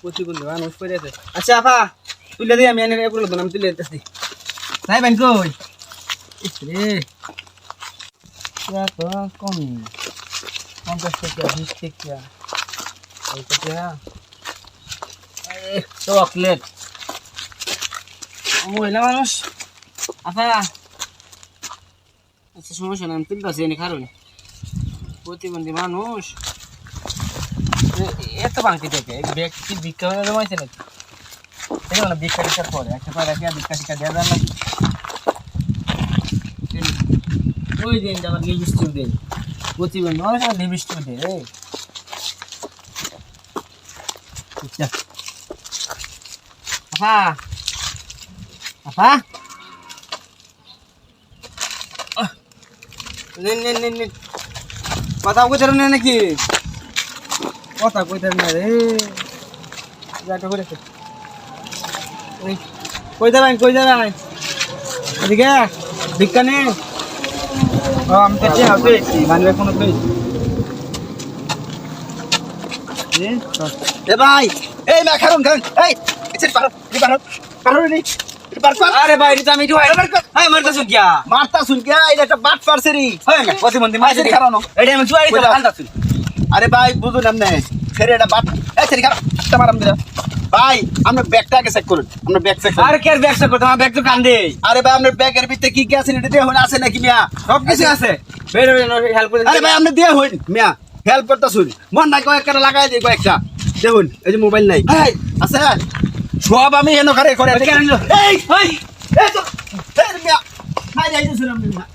প্রতিবন্ধী মানুষ পড়ে আছে। আচ্ছা আপা তুলে দিই আমি এগুলো আমি তুলে দিতেছি। তাই বাইন কই রে তো কম 50 টাকা 20 টাকা চকলেট মহিলা মানুষ আপা। আচ্ছা সমস্যা না আমি তুলতেছি এনে কারণ প্রতিবন্ধী মানুষ এত ভাঙতি থেকে ব্যক্তি ভিক্ষা জমাইছে নাকি দেখো না ভিক্ষা টিক্ষার পরে একটা পরে রাখি ভিক্ষা টিক্ষা দেওয়া যায় নাকি ওই দিন আবার লিপস্টিক দেয় প্রতিবন্ধী মানুষ আবার লিপস্টিক দেয় রে। আপা আপা কথা কইতে না নাকি কথা কইতে না রে যাটা করেছে কই যাবেন এদিকে ভিক্ষা নে আমি তো চেয়ে হবে মানবে কোনো পেয়েছি এ ভাই এই না খারুন এই আরে ভাই এটা আমি মারতা শুন কিয়া মারতা শুন কে এটা একটা বাট পারছেরি প্রতিবন্ধী মাঝে খারানো এটা আমি চুয়ারি তো হালতা শুন। আরে ভাই বুঝুন আপনি ছেড়ে এটা বাট এই ছেড়ে খারাপ একটা মারাম দিলা ভাই আপনার ব্যাগটা আগে চেক করুন আপনার ব্যাগ চেক আর কে ব্যবসা করতে আমার ব্যাগ তো কান্দে আরে ভাই আপনার ব্যাগের ভিতরে কি কি আছে এটা দেখুন আছে নাকি মিয়া সব কিছু আছে বের হেল্প করে আরে ভাই আপনি দিয়ে হইন মিয়া হেল্প করতে শুন মন নাই কয়েকটা লাগাই দিই কয়েকটা দেখুন এই যে মোবাইল নাই এই আছে সব আমি এনো করে এই এই এই তো মিয়া নাই যাইতেছিলাম মিয়া